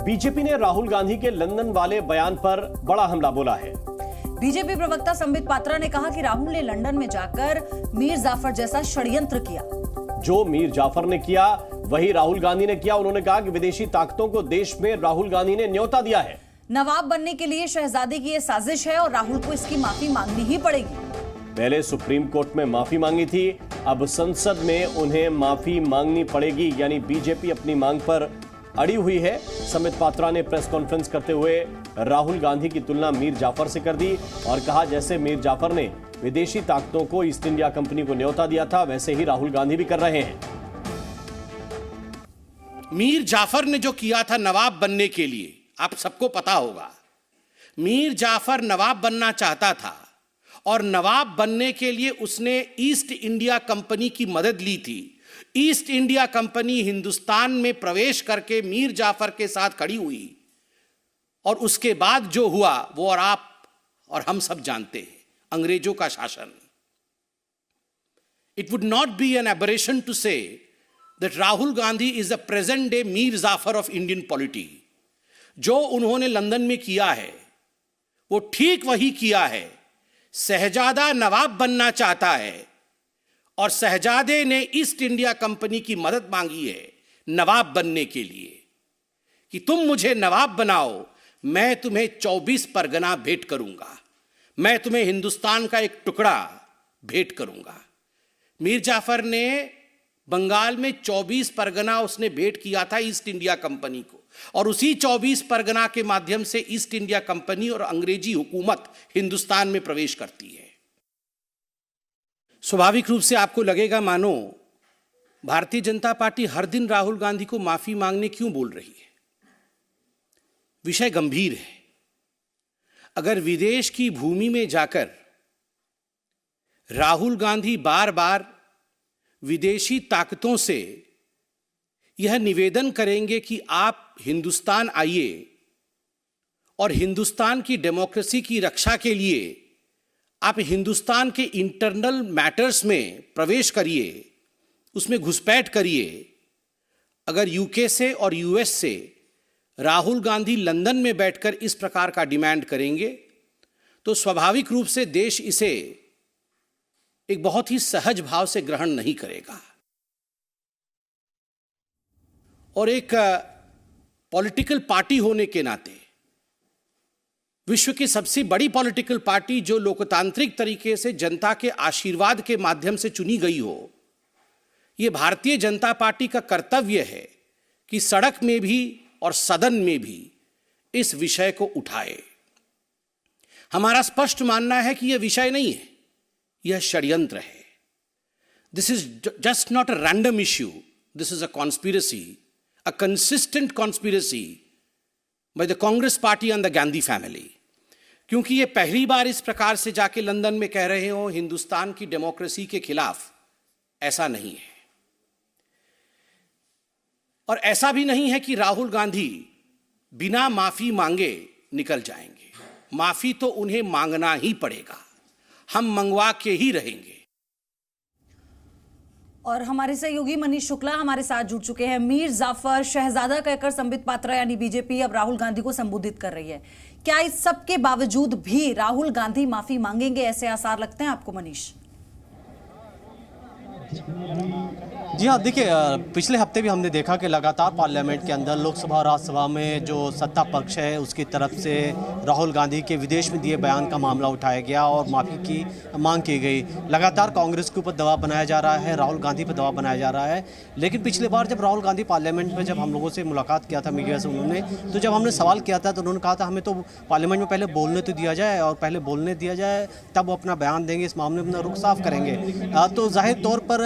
BJP ने राहुल गांधी के London वाले बयान पर बड़ा हमला बोला है। बीजेपी प्रवक्ता संबित पात्रा ने कहा कि राहुल ने लंदन में जाकर मीर जाफर जैसा षड्यंत्र किया। जो मीर जाफर ने किया वही राहुल गांधी ने किया। उन्होंने कहा कि विदेशी ताकतों को देश में राहुल गांधी ने न्योता दिया है। नवाब बनने के लिए शहजादी की यह साजिश है और राहुल को इसकी माफी मांगनी ही पड़ेगी। पहले सुप्रीम कोर्ट में माफी मांगी थी, अब संसद में उन्हें माफी मांगनी पड़ेगी। यानी बीजेपी अपनी मांग पर अड़ी हुई है। संबित पात्रा ने प्रेस कॉन्फ्रेंस करते हुए राहुल गांधी की तुलना मीर जाफर से कर दी और कहा जैसे मीर जाफर ने विदेशी ताकतों को ईस्ट इंडिया कंपनी को न्योता दिया था, वैसे ही राहुल गांधी भी कर रहे हैं। मीर जाफर ने जो किया था नवाब बनने के लिए, आप सबको पता होगा। मीर जाफर नवाब बनना चाहता था और नवाब बनने के लिए उसने ईस्ट इंडिया कंपनी की मदद ली थी। ईस्ट इंडिया कंपनी हिंदुस्तान में प्रवेश करके मीर जाफर के साथ खड़ी हुई और उसके बाद जो हुआ वो और आप और हम सब जानते हैं, अंग्रेजों का शासन। It would not be an aberration to say that Rahul Gandhi is the present day Mir Jafar of Indian polity. जो उन्होंने लंदन में किया है वो ठीक वही किया है। शहजादा नवाब बनना चाहता है और शहजादे ने ईस्ट इंडिया कंपनी की मदद मांगी है नवाब बनने के लिए कि तुम मुझे नवाब बनाओ, मैं तुम्हें 24 परगना भेंट करूंगा, मैं तुम्हें हिंदुस्तान का एक टुकड़ा भेंट करूंगा। मीर जाफर ने बंगाल में 24 परगना उसने भेंट किया था ईस्ट इंडिया कंपनी को और उसी 24 परगना के माध्यम से ईस्ट इंडिया कंपनी और अंग्रेजी हुकूमत हिंदुस्तान में प्रवेश करती है। स्वाभाविक रूप से आपको लगेगा मानो भारतीय जनता पार्टी हर दिन राहुल गांधी को माफी मांगने क्यों बोल रही है। विषय गंभीर है। अगर विदेश की भूमि में जाकर राहुल गांधी बार बार विदेशी ताकतों से यह निवेदन करेंगे कि आप हिंदुस्तान आइए और हिंदुस्तान की डेमोक्रेसी की रक्षा के लिए आप हिंदुस्तान के इंटरनल मैटर्स में प्रवेश करिए, उसमें घुसपैठ करिए। अगर यूके से और यूएस से राहुल गांधी लंदन में बैठकर इस प्रकार का डिमांड करेंगे तो स्वाभाविक रूप से देश इसे एक बहुत ही सहज भाव से ग्रहण नहीं करेगा। और एक पॉलिटिकल पार्टी होने के नाते, विश्व की सबसे बड़ी पॉलिटिकल पार्टी जो लोकतांत्रिक तरीके से जनता के आशीर्वाद के माध्यम से चुनी गई हो, यह भारतीय जनता पार्टी का कर्तव्य है कि सड़क में भी और सदन में भी इस विषय को उठाए। हमारा स्पष्ट मानना है कि यह विषय नहीं है, यह षड्यंत्र है। This is just not a random issue, this is a conspiracy, a consistent conspiracy by the Congress party and the Gandhi family। क्योंकि ये पहली बार इस प्रकार से जाके लंदन में कह रहे हो हिंदुस्तान की डेमोक्रेसी के खिलाफ, ऐसा नहीं है। और ऐसा भी नहीं है कि राहुल गांधी बिना माफी मांगे निकल जाएंगे। माफी तो उन्हें मांगना ही पड़ेगा, हम मंगवा के ही रहेंगे। और हमारे सहयोगी मनीष शुक्ला हमारे साथ जुड़ चुके हैं। मीर जाफर, शहजादा कहकर संबित पात्रा यानी बीजेपी अब राहुल गांधी को संबोधित कर रही है। क्या इस सब के बावजूद भी राहुल गांधी माफी मांगेंगे, ऐसे आसार लगते हैं आपको मनीष? जी हाँ, देखिए पिछले हफ्ते भी हमने देखा कि लगातार पार्लियामेंट के अंदर लोकसभा और राज्यसभा में जो सत्ता पक्ष है उसकी तरफ से राहुल गांधी के विदेश में दिए बयान का मामला उठाया गया और माफ़ी की मांग की गई। लगातार कांग्रेस के ऊपर दबाव बनाया जा रहा है, राहुल गांधी पर दबाव बनाया जा रहा है। लेकिन पिछली बार जब राहुल गांधी पार्लियामेंट में जब हम लोगों से मुलाकात किया था मीडिया से, उन्होंने तो जब हमने सवाल किया था तो उन्होंने कहा था हमें तो पार्लियामेंट में पहले बोलने तो दिया जाए और पहले बोलने दिया जाए तब वो अपना बयान देंगे, इस मामले में अपना रुख साफ करेंगे। तो जाहिर तौर पर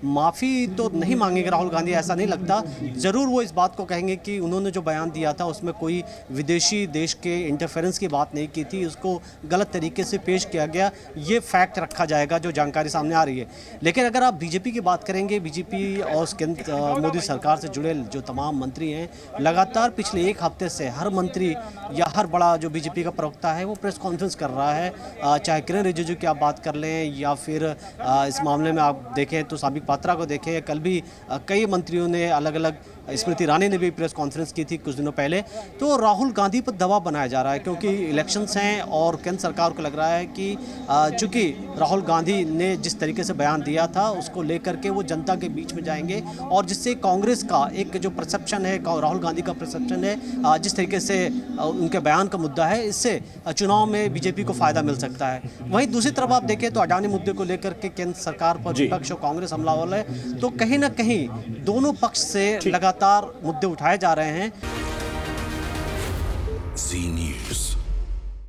माफ़ी तो नहीं मांगेंगे राहुल गांधी, ऐसा नहीं लगता। ज़रूर वो इस बात को कहेंगे कि उन्होंने जो बयान दिया था उसमें कोई विदेशी देश के इंटरफेरेंस की बात नहीं की थी, उसको गलत तरीके से पेश किया गया, ये फैक्ट रखा जाएगा जो जानकारी सामने आ रही है। लेकिन अगर आप बीजेपी की बात करेंगे, बीजेपी और मोदी सरकार से जुड़े जो तमाम मंत्री हैं, लगातार पिछले एक हफ्ते से हर मंत्री या हर बड़ा जो बीजेपी का प्रवक्ता है वो प्रेस कॉन्फ्रेंस कर रहा है। चाहे किरण रिजिजू की आप बात कर लें या फिर इस मामले में आप देखें तो संबित पात्रा को देखें, कल भी कई मंत्रियों ने अलग अलग स्मृति ईरानी ने भी प्रेस कॉन्फ्रेंस की थी कुछ दिनों पहले। तो राहुल गांधी पर दबाव बनाया जा रहा है क्योंकि इलेक्शंस हैं और केंद्र सरकार को लग रहा है कि चूंकि राहुल गांधी ने जिस तरीके से बयान दिया था उसको लेकर के वो जनता के बीच में जाएंगे और जिससे कांग्रेस का एक जो परसेप्शन है, राहुल गांधी का परसेप्शन है, जिस तरीके से उनके बयान का मुद्दा है, इससे चुनाव में बीजेपी को फायदा मिल सकता है। वहीं दूसरी तरफ आप देखें तो अडानी मुद्दे को लेकर के केंद्र सरकार पर विपक्ष और कांग्रेस हमलावर है, तो कहीं ना कहीं दोनों पक्ष से लगातार मुद्दे उठाए जा रहे हैं।